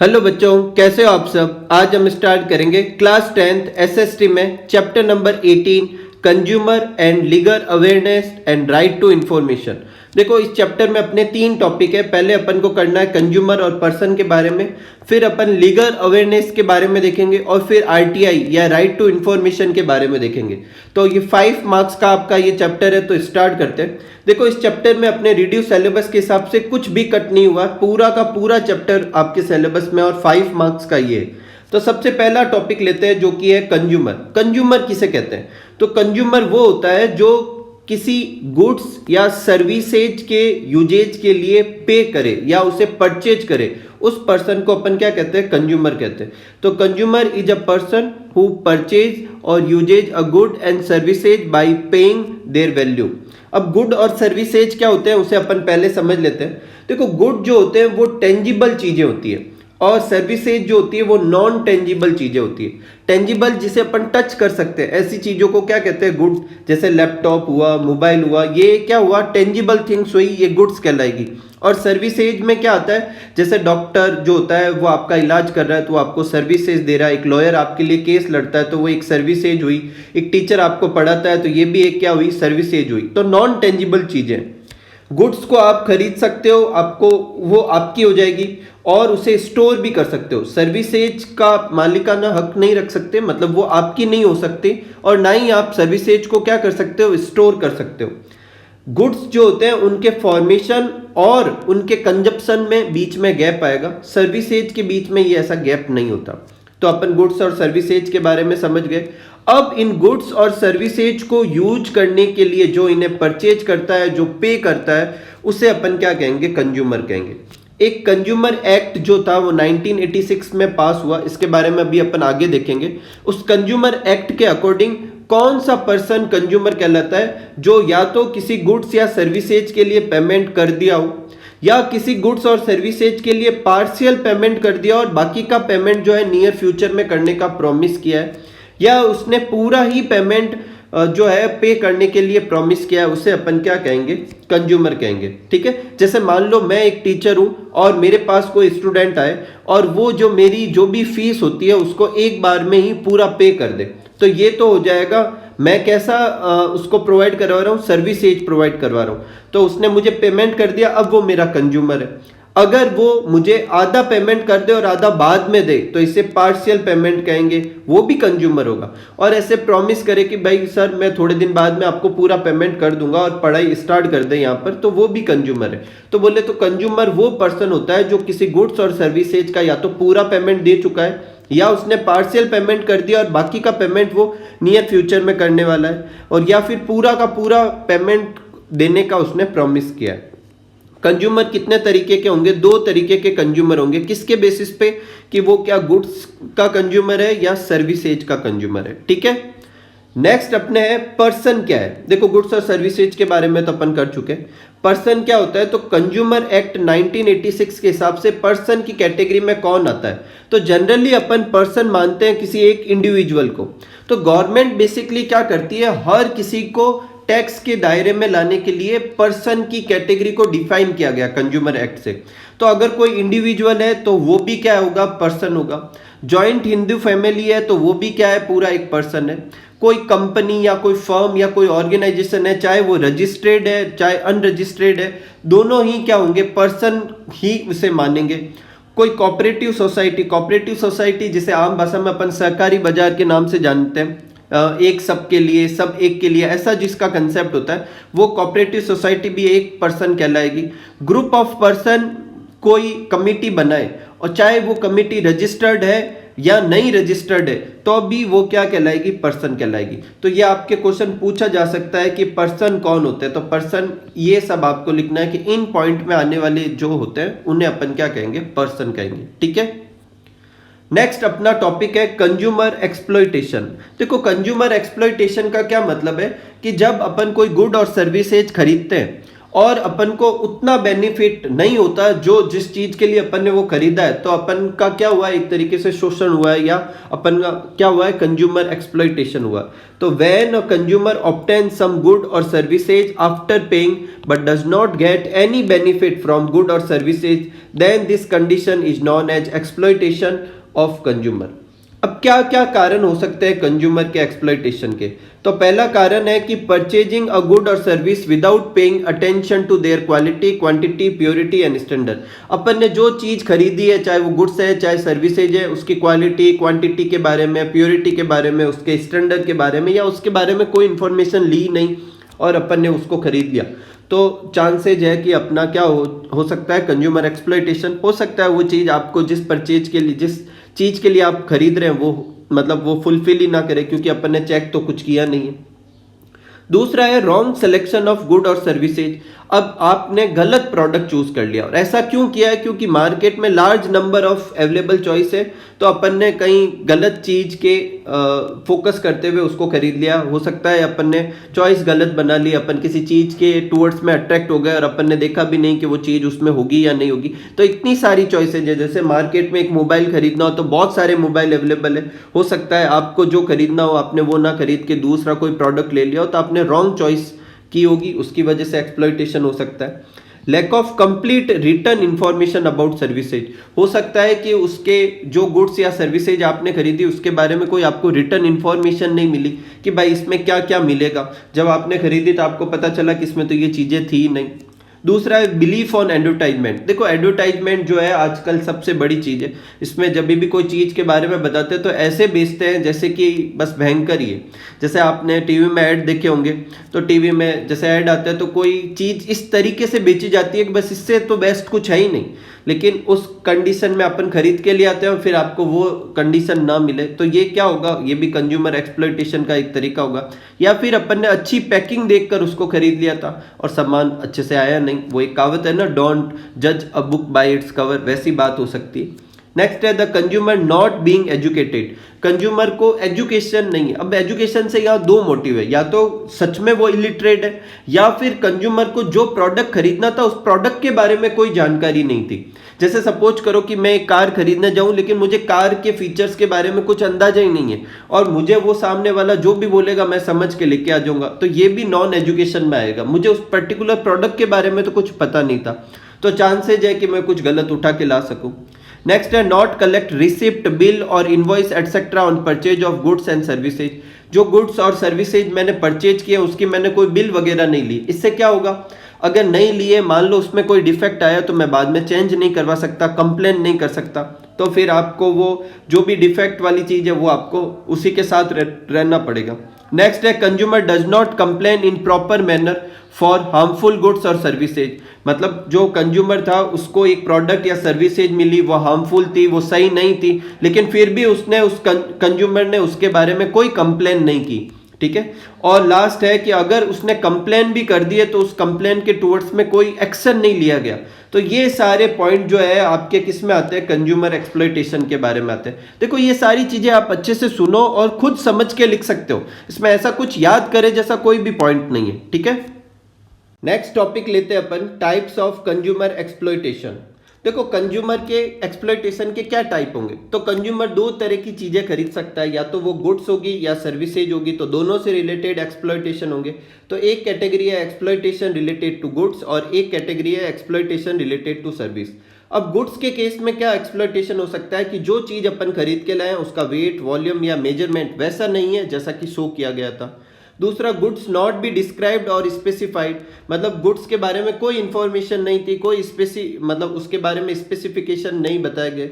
Hello बच्चों, कैसे हो आप सब। आज हम स्टार्ट करेंगे क्लास 10th एसएसटी में chapter number 18 consumer and legal awareness and right to information. देखो, इस चैप्टर में अपने 3 टॉपिक है। पहले अपन को करना है कंज्यूमर और पर्सन के बारे में, फिर अपन लीगल अवेयरनेस के बारे में देखेंगे और फिर आरटीआई या राइट टू इंफॉर्मेशन के बारे में देखेंगे। तो ये 5 मार्क्स का आपका ये चैप्टर है। तो स्टार्ट करते हैं। देखो, इस चैप्टर में अपने रिड्यूस सिलेबस के हिसाब से कुछ भी कट नहीं हुआ, पूरा का पूरा चैप्टर आपके सिलेबस में और 5 मार्क्स का ये है। तो सबसे पहला टॉपिक लेते हैं जो कि है कंज्यूमर। कंज्यूमर किसे कहते हैं? तो कंज्यूमर वो होता है जो किसी गुड्स या सर्विसेज के यूजेज के लिए पे करे या उसे परचेज करे, उस पर्सन को अपन क्या कहते हैं? कंज्यूमर कहते हैं। तो consumer is a person who purchase और uses a good and services by paying their value. अब गुड और सर्विसेज क्या होते हैं उसे अपन पहले समझ लेते हैं। देखो, गुड जो होते हैं वो टेंजिबल चीजें होती है और सर्विसेज जो होती है वो नॉन टेंजिबल चीजें होती है। टेंजिबल जिसे अपन टच कर सकते हैं, ऐसी चीजों को क्या कहते हैं? गुड। जैसे लैपटॉप हुआ, मोबाइल हुआ, ये क्या हुआ? टेंजिबल थिंग्स हुई, ये गुड्स कहलाएगी। और सर्विसेज में क्या आता है? जैसे डॉक्टर जो होता है वो आपका इलाज कर रहा है तो वो आपको सर्विसेज दे रहा है। एक लॉयर आपके लिए केस लड़ता है तो वो एक सर्विसेज हुई। एक टीचर आपको पढ़ाता है तो ये भी एक क्या हुई? सर्विसेज हुई। तो नॉन टेंजिबल चीजें। गुड्स को आप खरीद सकते हो, आपको वो आपकी हो जाएगी और उसे स्टोर भी कर सकते हो। सर्विसेज का मालिकाना हक नहीं रख सकते, मतलब वो आपकी नहीं हो सकती, और ना ही आप सर्विसेज को क्या कर सकते हो? स्टोर कर सकते हो। गुड्स जो होते हैं उनके फॉर्मेशन और उनके कंजप्शन में बीच में गैप आएगा। सर्विसेज के बीच में ये ऐसा गैप नहीं होता। तो अपन गुड्स और सर्विसेज के बारे में समझ गए। अब इन गुड्स और सर्विसेज को यूज करने के लिए जो इन्हें परचेज करता है, जो पे करता है, उसे अपन क्या कहेंगे? कंज्यूमर कहेंगे। एक कंज्यूमर एक्ट जो था वो 1986 में पास हुआ, इसके बारे में अभी अपन आगे देखेंगे। उस कंज्यूमर एक्ट के अकॉर्डिंग कौन सा पर्सन कंज्यूमर कहलाता है? जो या तो किसी गुड्स या सर्विसेज के लिए पेमेंट कर दिया हो, या किसी गुड्स और सर्विसेज के लिए पार्शियल पेमेंट कर दिया और बाकी का पेमेंट जो है नियर फ्यूचर में करने का प्रॉमिस किया है, या उसने पूरा ही पेमेंट जो है पे करने के लिए प्रॉमिस किया है, उसे अपन क्या कहेंगे? कंज्यूमर कहेंगे। ठीक है। जैसे मान लो मैं एक टीचर हूं और मेरे पास कोई स्टूडेंट आए और वो जो मेरी जो भी फीस होती है उसको एक बार में ही पूरा पे कर दे, तो ये तो हो जाएगा मैं कैसा उसको प्रोवाइड करवा रहा हूँ? सर्विसेज प्रोवाइड करवा रहा हूँ। तो उसने मुझे पेमेंट कर दिया, अब वो मेरा कंज्यूमर है। अगर वो मुझे आधा पेमेंट कर दे और आधा बाद में दे तो इसे पार्शियल पेमेंट कहेंगे, वो भी कंज्यूमर होगा। और ऐसे प्रॉमिस करे कि भाई सर मैं थोड़े दिन बाद में आपको पूरा पेमेंट कर दूंगा और पढ़ाई स्टार्ट कर दे यहाँ पर, तो वो भी कंज्यूमर है। तो बोले तो कंज्यूमर वो पर्सन होता है जो किसी गुड्स और सर्विसेज का या तो पूरा पेमेंट दे चुका है या उसने पार्शियल पेमेंट कर दिया और बाकी का पेमेंट वो नियर फ्यूचर में करने वाला है, और या फिर पूरा का पूरा पेमेंट देने का उसने प्रॉमिस किया है। कंज्यूमर कितने तरीके के होंगे? 2 तरीके के कंज्यूमर होंगे। किसके बेसिस पे? कि वो क्या गुड्स का कंज्यूमर है या सर्विसेज का कंज्यूमर है। ठीक है। नेक्स्ट अपने है पर्सन क्या है। देखो, गुड्स और सर्विसेज के बारे में तो अपन कर चुके। पर्सन क्या होता है? तो कंज्यूमर एक्ट 1986 के हिसाब से पर्सन की कैटेगरी में कौन आता है? तो जनरली अपन पर्सन मानते हैं किसी एक इंडिविजुअल को। तो गवर्नमेंट बेसिकली क्या करती है? हर किसी को टैक्स के दायरे में लाने के लिए पर्सन की कैटेगरी को डिफाइन किया गया कंज्यूमर एक्ट से। तो अगर कोई इंडिविजुअल है तो वो भी क्या होगा? पर्सन होगा। जॉइंट हिंदू फैमिली है तो वो भी क्या है? पूरा एक पर्सन है। कोई कंपनी या कोई फर्म या कोई ऑर्गेनाइजेशन है, चाहे वो रजिस्टर्ड है चाहे अनरजिस्टर्ड है, दोनों ही क्या होंगे? पर्सन ही उसे मानेंगे। कोई कोऑपरेटिव सोसाइटी जिसे आम भाषा में अपन सहकारी बाजार के नाम से जानते हैं, एक सबके लिए सब एक के लिए, ऐसा जिसका कंसेप्ट होता है, वो कोऑपरेटिव सोसाइटी भी एक पर्सन कहलाएगी। ग्रुप ऑफ पर्सन कोई कमिटी बनाए और चाहे वो कमिटी रजिस्टर्ड है या नहीं रजिस्टर्ड है तो भी वो क्या कहलाएगी? पर्सन कहलाएगी। तो ये आपके क्वेश्चन पूछा जा सकता है कि पर्सन कौन होते हैं। तो पर्सन ये सब आपको लिखना है कि इन पॉइंट में आने वाले जो होते हैं उन्हें अपन क्या कहेंगे? पर्सन कहेंगे। ठीक है। नेक्स्ट अपना टॉपिक है कंज्यूमर एक्सप्लॉयटेशन। देखो, कंज्यूमर एक्सप्लॉयटेशन का क्या मतलब है? कि जब अपन कोई गुड और सर्विसेज खरीदते हैं और अपन को उतना बेनिफिट नहीं होता जो जिस चीज के लिए अपन ने वो खरीदा है, तो अपन का क्या हुआ है, एक तरीके से शोषण हुआ है, या अपन का क्या हुआ है, कंज्यूमर एक्सप्लॉइटेशन हुआ। तो when a consumer obtain some good और services after paying but does not get any benefit from good और services, then this condition is known as exploitation of consumer. अब क्या क्या कारण हो सकते हैं कंज्यूमर के एक्सप्लॉइटेशन के? तो पहला कारण है कि परचेजिंग अ गुड और service without paying attention to their quality, quantity, purity and standard. अपन ने जो चीज खरीदी है, चाहे वो गुड्स है चाहे सर्विसेज है, उसकी क्वालिटी, क्वांटिटी के बारे में, प्योरिटी के बारे में, उसके स्टैंडर्ड के बारे में या उसके बारे में कोई इंफॉर्मेशन ली नहीं और अपन ने उसको खरीद लिया, तो चांसेज है कि अपना क्या हो सकता है, कंज्यूमर एक्सप्लॉइटेशन हो सकता है। वो चीज आपको जिस परचेज के लिए, जिस चीज के लिए आप खरीद रहे हैं, वो मतलब वो फुलफिल ही ना करे, क्योंकि अपन ने चेक तो कुछ किया नहीं है। दूसरा है रॉन्ग सिलेक्शन ऑफ गुड और सर्विसेज। अब आपने गलत प्रोडक्ट चूज कर लिया, और ऐसा क्यों किया है? क्योंकि मार्केट में large number of available choice है, तो अपन ने कहीं गलत चीज के फोकस करते हुए उसको खरीद लिया। हो सकता है अपन ने चॉइस गलत बना ली, अपन किसी चीज के टूवर्ड्स में अट्रैक्ट हो गए और अपन ने देखा भी नहीं कि वो चीज उसमें होगी या नहीं होगी। तो इतनी सारी चॉइसेज है, जैसे मार्केट में एक मोबाइल खरीदना हो तो बहुत सारे मोबाइल अवेलेबल है। हो सकता है आपको जो खरीदना हो आपने वो ना खरीद के दूसरा कोई प्रोडक्ट ले लिया हो, तो आपने रॉन्ग चॉइस की होगी, उसकी वजह से एक्सप्लॉइटेशन हो सकता है। Lack of complete return information about services. हो सकता है कि उसके जो गुड्स या सर्विसेज आपने खरीदी उसके बारे में कोई आपको रिटर्न इंफॉर्मेशन नहीं मिली कि भाई इसमें क्या क्या मिलेगा। जब आपने खरीदी तो आपको पता चला कि इसमें तो ये चीजें थी नहीं। दूसरा है बिलीफ ऑन एडवर्टाइजमेंट। देखो एडवर्टाइजमेंट जो है आजकल सबसे बड़ी चीज है। इसमें जब भी कोई चीज के बारे में बताते हैं तो ऐसे बेचते हैं जैसे कि बस भयंकर ही है। जैसे आपने टीवी में ऐड देखे होंगे, तो टीवी में जैसे ऐड आता है तो कोई चीज इस तरीके से बेची जाती है कि बस इससे तो बेस्ट कुछ है ही नहीं, लेकिन उस कंडीशन में अपन खरीद के लिए आते हैं और फिर आपको वो कंडीशन ना मिले, तो ये क्या होगा, ये भी कंज्यूमर एक्सप्लॉइटेशन का एक तरीका होगा। या फिर अपन ने अच्छी पैकिंग देखकर उसको खरीद लिया था और सामान अच्छे से आया नहीं। वो एक कहावत है ना, डोंट जज a book by its cover, वैसी बात हो सकती है। नेक्स्ट है the consumer not being educated. Consumer को एजुकेशन नहीं है। अब एजुकेशन से यहाँ दो मोटिव है, या तो सच में वो इलिटरेट है, या फिर कंज्यूमर को जो प्रोडक्ट खरीदना था उस प्रोडक्ट के बारे में कोई जानकारी नहीं थी। जैसे सपोज करो कि मैं एक कार खरीदने जाऊं, लेकिन मुझे कार के फीचर्स के बारे में कुछ अंदाजा ही नहीं है, और मुझे वो सामने वाला जो भी बोलेगा मैं समझ के लेके आ जाऊंगा, तो ये भी नॉन एजुकेशन में आएगा। मुझे उस पर्टिकुलर प्रोडक्ट के बारे में तो कुछ पता नहीं था, तो चांसेज है कि मैं कुछ गलत उठा के ला सकूं। नेक्स्ट है नॉट कलेक्ट रिसिप्ट, बिल और invoice etcetera on purchase of goods and services. जो गुड्स और सर्विसेज मैंने परचेज किए उसकी मैंने कोई बिल वगैरह नहीं ली। इससे क्या होगा, अगर नहीं लिए, मान लो उसमें कोई डिफेक्ट आया तो मैं बाद में चेंज नहीं करवा सकता, कंप्लेन नहीं कर सकता, तो फिर आपको वो जो भी डिफेक्ट वाली चीज है वो आपको उसी के साथ रहना पड़ेगा। नेक्स्ट है consumer does not complain in proper manner for harmful goods और सर्विसेज। मतलब जो कंज्यूमर था उसको एक प्रोडक्ट या सर्विसेज मिली, वो हार्मफुल थी, वो सही नहीं थी, लेकिन फिर भी उसने उस कंज्यूमर ने उसके बारे में कोई कंप्लेन नहीं की। ठीक है। और लास्ट है कि अगर उसने कंप्लेन भी कर दिए तो उस कंप्लेन के टुवर्ड्स में कोई एक्शन नहीं लिया गया। तो ये सारे पॉइंट जो है आपके किस में आते हैं, कंज्यूमर एक्सप्लॉइटेशन के बारे में आते हैं। देखो ये सारी चीजें आप अच्छे से सुनो और खुद समझ के लिख सकते हो, इसमें ऐसा कुछ याद करे जैसा कोई भी पॉइंट नहीं है। ठीक है। नेक्स्ट टॉपिक लेते हैं अपन, टाइप्स ऑफ कंज्यूमर एक्सप्लॉइटेशन। देखो कंज्यूमर के एक्सप्लॉइटेशन के क्या टाइप होंगे। तो कंज्यूमर दो तरह की चीजें खरीद सकता है, या तो वो गुड्स होगी या सर्विसेज होगी, तो दोनों से रिलेटेड एक्सप्लॉइटेशन होंगे। तो एक कैटेगरी है एक्सप्लॉइटेशन रिलेटेड टू गुड्स और एक कैटेगरी है एक्सप्लॉइटेशन रिलेटेड टू सर्विस। अब गुड्स के केस में क्या एक्सप्लॉइटेशन हो सकता है कि जो चीज अपन खरीद के लाए उसका वेट, वॉल्यूम या मेजरमेंट वैसा नहीं है जैसा कि शो किया गया था। दूसरा गुड्स नॉट बी डिस्क्राइब्ड और स्पेसिफाइड, मतलब गुड्स के बारे में कोई इंफॉर्मेशन नहीं थी, कोई मतलब उसके बारे में स्पेसिफिकेशन नहीं बताए गए।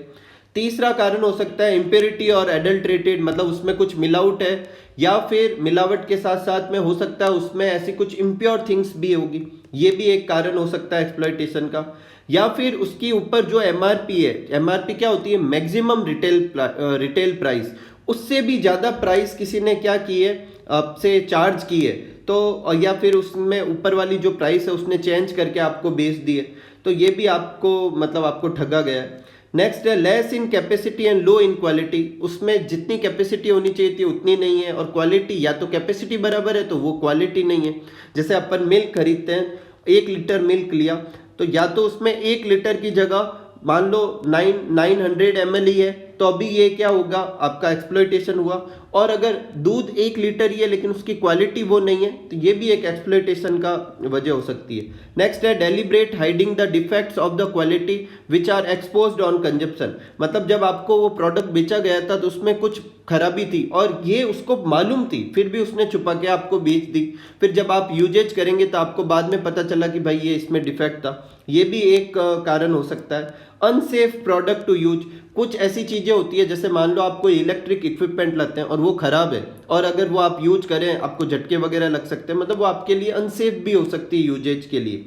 तीसरा कारण हो सकता है इम्प्योरिटी और एडल्ट्रेटेड, मतलब उसमें कुछ मिलावट है, या फिर मिलावट के साथ साथ में हो सकता है उसमें ऐसी कुछ इम्प्योर थिंग्स भी होगी, ये भी एक कारण हो सकता है एक्सप्लॉइटेशन का। या फिर उसके ऊपर जो एमआरपी है, एमआरपी क्या होती है, मैक्सिमम रिटेल प्राइस, उससे भी ज्यादा प्राइस किसी ने क्या की है, आपसे चार्ज की है, तो या फिर उसमें ऊपर वाली जो प्राइस है उसने चेंज करके आपको बेच दी है, तो ये भी आपको मतलब आपको ठगा गया है। नेक्स्ट है less in capacity and low in quality, उसमें जितनी कैपेसिटी होनी चाहिए थी उतनी नहीं है, और क्वालिटी या तो कैपेसिटी बराबर है तो वो क्वालिटी नहीं है। जैसे अपन मिल्क खरीदते हैं, 1 लीटर मिल्क लिया तो या तो उसमें 1 लीटर की जगह मान लो 900 ml ही है, तो अभी ये क्या होगा, आपका एक्सप्लॉइटेशन हुआ। और अगर दूध 1 लीटर ही है लेकिन उसकी क्वालिटी वो नहीं है, तो ये भी एक एक्सप्लॉइटेशन का वजह हो सकती है। नेक्स्ट है deliberate hiding the defects of the quality which are exposed on consumption. मतलब जब आपको वो प्रोडक्ट बेचा गया था तो उसमें कुछ खराबी थी और ये उसको मालूम थी, फिर भी उसने छुपा के आपको बेच दी। फिर जब आप यूजेज करेंगे तो आपको बाद में पता चला कि भाई ये इसमें डिफेक्ट था। ये भी एक कारण हो सकता है। अनसेफ प्रोडक्ट टू यूज, कुछ ऐसी चीज़ें होती है जैसे मान लो आप कोई इलेक्ट्रिक इक्विपमेंट लाते हैं और वो ख़राब है और अगर वो आप यूज करें आपको झटके वगैरह लग सकते हैं, मतलब वो आपके लिए अनसेफ भी हो सकती है यूजेज के लिए।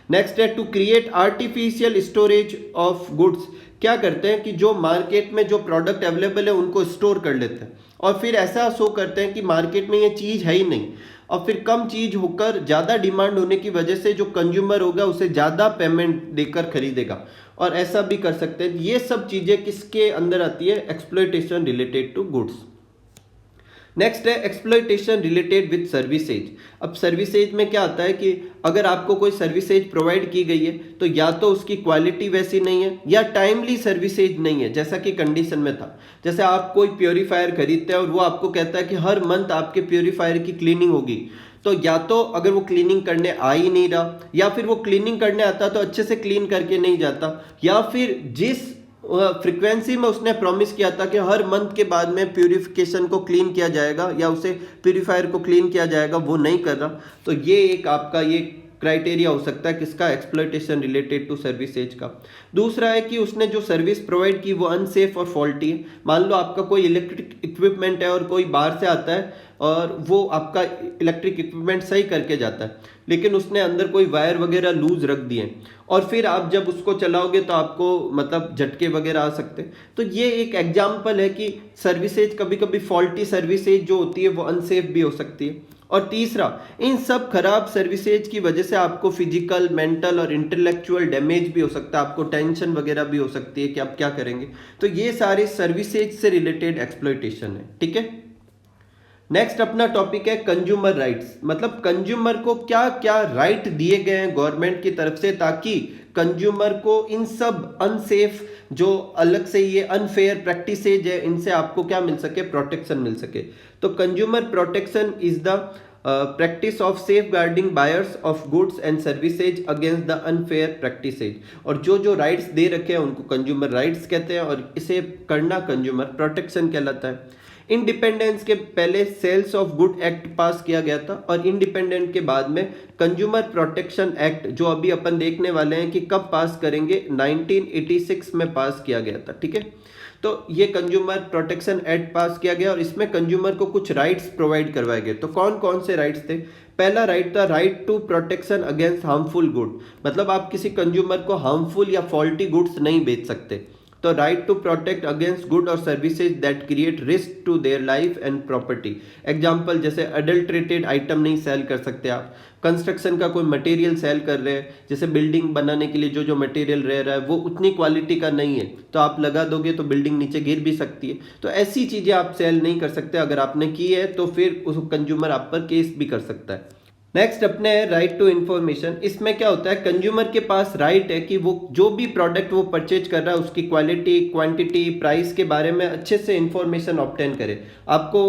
नेक्स्ट है to create artificial storage of goods. क्या करते हैं कि जो मार्केट में जो प्रोडक्ट अवेलेबल है उनको स्टोर कर लेते हैं और फिर ऐसा शो करते हैं कि मार्केट में ये चीज़ है ही नहीं, और फिर कम चीज़ होकर ज़्यादा डिमांड होने की वजह से जो कंज्यूमर होगा उसे ज़्यादा पेमेंट देकर खरीदेगा, और ऐसा भी कर सकते हैं। ये सब चीज़ें किसके अंदर आती है, exploitation related to goods. Next है एक्सप्लॉइटेशन रिलेटेड विद सर्विसेज। अब सर्विसेज में क्या आता है कि अगर आपको कोई सर्विसेज प्रोवाइड की गई है तो या तो उसकी क्वालिटी वैसी नहीं है या टाइमली सर्विसेज नहीं है, जैसा कि कंडीशन में था। जैसे आप कोई प्योरीफायर खरीदते हैं और वो आपको कहता है कि हर मंथ आपके प्योरीफायर की क्लीनिंग होगी, तो या तो अगर वो क्लीनिंग करने आ ही नहीं रहा, या फिर वो क्लीनिंग करने आता तो अच्छे से क्लीन करके नहीं जाता, या फिर जिस फ्रीक्वेंसी में उसने प्रॉमिस किया था कि हर मंथ के बाद में प्यूरिफिकेशन को क्लीन किया जाएगा या उसे प्यूरीफायर को क्लीन किया जाएगा, वो नहीं कर रहा, तो ये एक आपका ये क्राइटेरिया हो सकता है किसका, एक्सप्लॉइटेशन रिलेटेड टू सर्विसेज का। दूसरा है कि उसने जो सर्विस प्रोवाइड की वो अनसेफ और फॉल्टी है। मान लो आपका कोई इलेक्ट्रिक इक्विपमेंट है और कोई बाहर से आता है और वो आपका इलेक्ट्रिक इक्विपमेंट सही करके जाता है, लेकिन उसने अंदर कोई वायर वगैरह लूज रख दिए और फिर आप जब उसको चलाओगे तो आपको मतलब झटके वगैरह आ सकते हैं। तो ये एक एग्जाम्पल है कि सर्विसेज कभी कभी फॉल्टी सर्विसेज जो होती है वो अनसेफ भी हो सकती है। और तीसरा, इन सब खराब सर्विसेज की वजह से आपको फिजिकल, मेंटल और इंटेलेक्चुअल डैमेज भी हो सकता है, आपको टेंशन वगैरह भी हो सकती है कि आप क्या करेंगे। तो ये सारे सर्विसेज से रिलेटेड एक्सप्लॉइटेशन है, ठीक है। नेक्स्ट अपना टॉपिक है कंज्यूमर राइट्स। मतलब कंज्यूमर को क्या क्या राइट दिए गए हैं गवर्नमेंट की तरफ से ताकि कंज्यूमर को इन सब अनसेफ जो अलग से ये अनफेयर प्रैक्टिसेज है इनसे आपको क्या मिल सके, प्रोटेक्शन मिल सके। तो consumer protection is the practice of safeguarding buyers of goods and services against the unfair practices. और जो जो राइट्स दे रखे हैं उनको कंज्यूमर राइट्स कहते हैं और इसे करना कंज्यूमर प्रोटेक्शन कहलाता है। इंडिपेंडेंस के पहले sales of good act pass किया गया था और इंडिपेंडेंट के बाद में कंज्यूमर प्रोटेक्शन एक्ट, जो अभी अपन देखने वाले हैं कि कब पास करेंगे, 1986 में पास किया गया था, ठीक है। तो ये कंज्यूमर प्रोटेक्शन एक्ट पास किया गया और इसमें कंज्यूमर को कुछ राइट्स प्रोवाइड करवाए गए। तो कौन कौन से राइट्स थे? पहला राइट था right to protection against harmful good. मतलब आप किसी कंज्यूमर को हार्मफुल या फॉल्टी गुड्स नहीं बेच सकते। तो right to protect against good और services that create risk to their life and property. Example, जैसे अडल्ट्रेटेड आइटम नहीं सेल कर सकते आप, कंस्ट्रक्शन का कोई मटेरियल सेल कर रहे हैं, जैसे बिल्डिंग बनाने के लिए जो जो मटेरियल रह रहा है वो उतनी क्वालिटी का नहीं है तो आप लगा दोगे तो बिल्डिंग नीचे गिर भी सकती है। तो ऐसी चीज़ें आप सेल नहीं कर सकते, अगर आपने की है तो फिर उस कंज्यूमर आप पर केस भी कर सकता है। नेक्स्ट अपने है राइट टू इन्फॉर्मेशन। इसमें क्या होता है, कंज्यूमर के पास राइट है कि वो जो भी प्रोडक्ट वो परचेज कर रहा है उसकी क्वालिटी, क्वांटिटी, प्राइस के बारे में अच्छे से इन्फॉर्मेशन ऑब्टेन करे। आपको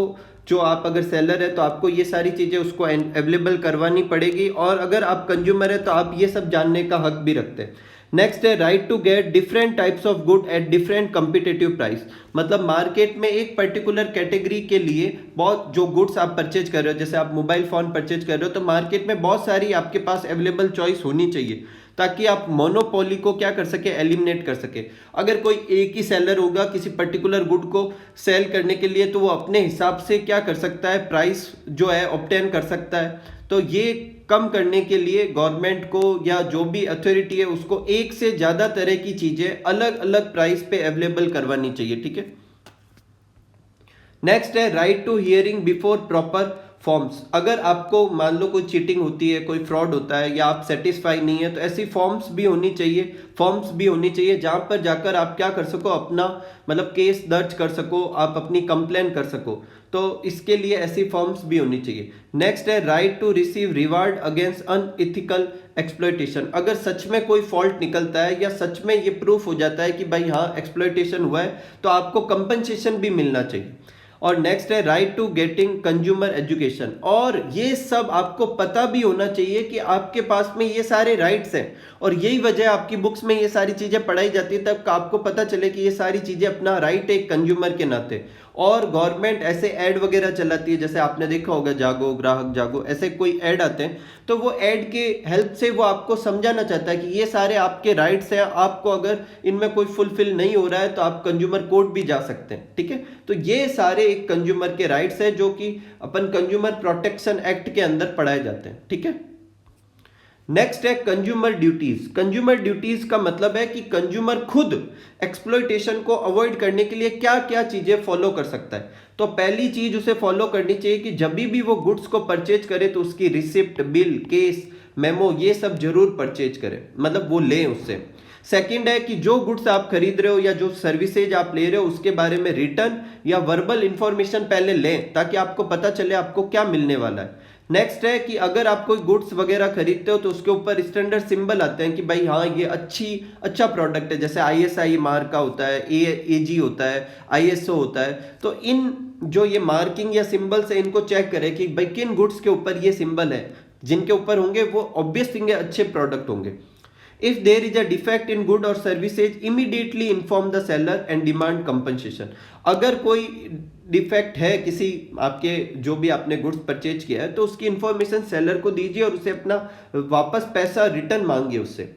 जो आप अगर सेलर है तो आपको ये सारी चीज़ें उसको अवेलेबल करवानी पड़ेगी और अगर आप कंज्यूमर है तो आप ये सब जानने का हक भी रखते हैं। नेक्स्ट है right to get different types of good at different competitive price. मतलब मार्केट में एक पर्टिकुलर कैटेगरी के लिए बहुत जो गुड्स आप परचेज कर रहे हो, जैसे आप मोबाइल फ़ोन परचेज कर रहे हो तो मार्केट में बहुत सारी आपके पास अवेलेबल चॉइस होनी चाहिए ताकि आप मोनोपोली को क्या कर सके, एलिमिनेट कर सके। अगर कोई एक ही सेलर होगा किसी पर्टिकुलर गुड को सेल करने के लिए तो वो अपने हिसाब से क्या कर सकता है, प्राइस जो है ऑब्टेन कर सकता है। तो ये कम करने के लिए गवर्नमेंट को या जो भी अथॉरिटी है उसको एक से ज़्यादा तरह की चीज़ें अलग अलग प्राइस पे अवेलेबल करवानी चाहिए, ठीक है। नेक्स्ट है right to hearing before proper forms, अगर आपको मान लो कोई चीटिंग होती है, कोई फ्रॉड होता है या आप सेटिस्फाई नहीं है, तो ऐसी फॉर्म्स भी होनी चाहिए जहां पर जाकर आप क्या कर सको, अपना मतलब केस दर्ज कर सको, आप अपनी कंप्लेन कर सको। तो इसके लिए ऐसी फॉर्म्स भी होनी चाहिए। नेक्स्ट है right to receive reward against unethical exploitation. अगर सच में कोई फॉल्ट निकलता है या सच में ये प्रूफ हो जाता है कि भाई हाँ एक्सप्लॉयटेशन हुआ है, तो आपको कंपनसेशन भी मिलना चाहिए। और नेक्स्ट है right to getting consumer education. और ये सब आपको पता भी होना चाहिए कि आपके पास में ये सारे राइट्स हैं, और यही वजह आपकी बुक्स में ये सारी चीजें पढ़ाई जाती है, तब आपको पता चले कि ये सारी चीजें अपना राइट है एक कंज्यूमर के नाते। और गवर्नमेंट ऐसे ऐड वगैरह चलाती है, जैसे आपने देखा होगा जागो, ग्राहक जागो, ऐसे कोई ऐड आते हैं, तो वो ऐड के हेल्प से वो आपको समझाना चाहता है कि ये सारे आपके राइट्स हैं, आपको अगर इनमें कोई फुलफिल नहीं हो रहा है तो आप कंज्यूमर कोर्ट भी जा सकते हैं। ठीक है, तो ये सारे एक कंज्यूमर के राइट्स है जो कि अपन कंज्यूमर प्रोटेक्शन एक्ट के अंदर पढ़ाए जाते हैं। ठीक है, नेक्स्ट है कंज्यूमर ड्यूटीज। कंज्यूमर ड्यूटीज का मतलब है कि कंज्यूमर खुद एक्सप्लॉयटेशन को अवॉइड करने के लिए क्या क्या चीजें फॉलो कर सकता है। तो पहली चीज उसे फॉलो करनी चाहिए कि जब भी वो गुड्स को परचेज करे तो उसकी रिसिप्ट, बिल, केस, मेमो, ये सब जरूर परचेज करे, मतलब वो लें उससे। सेकंड है कि जो गुड्स आप खरीद रहे हो या जो सर्विसेज आप ले रहे हो उसके बारे में रिटर्न या वर्बल इंफॉर्मेशन पहले लें, ताकि आपको पता चले आपको क्या मिलने वाला है। नेक्स्ट है कि अगर आप कोई गुड्स वगैरह खरीदते हो तो उसके ऊपर स्टैंडर्ड सिंबल आते हैं कि भाई हाँ ये अच्छा प्रोडक्ट है, जैसे ISI मार्क का होता है, AG होता है, ISO होता है। तो इन जो ये मार्किंग या सिंबल्स है, इनको चेक करें कि भाई किन गुड्स के ऊपर ये सिंबल है, जिनके ऊपर होंगे वो ऑब्वियस थिंग है अच्छे प्रोडक्ट होंगे। If there is a defect in good or services, immediately inform the seller and demand compensation. अगर कोई डिफेक्ट है किसी आपके जो भी आपने गुड्स परचेज किया है, तो उसकी इंफॉर्मेशन सेलर को दीजिए और उसे अपना वापस पैसा रिटर्न मांगिए उससे।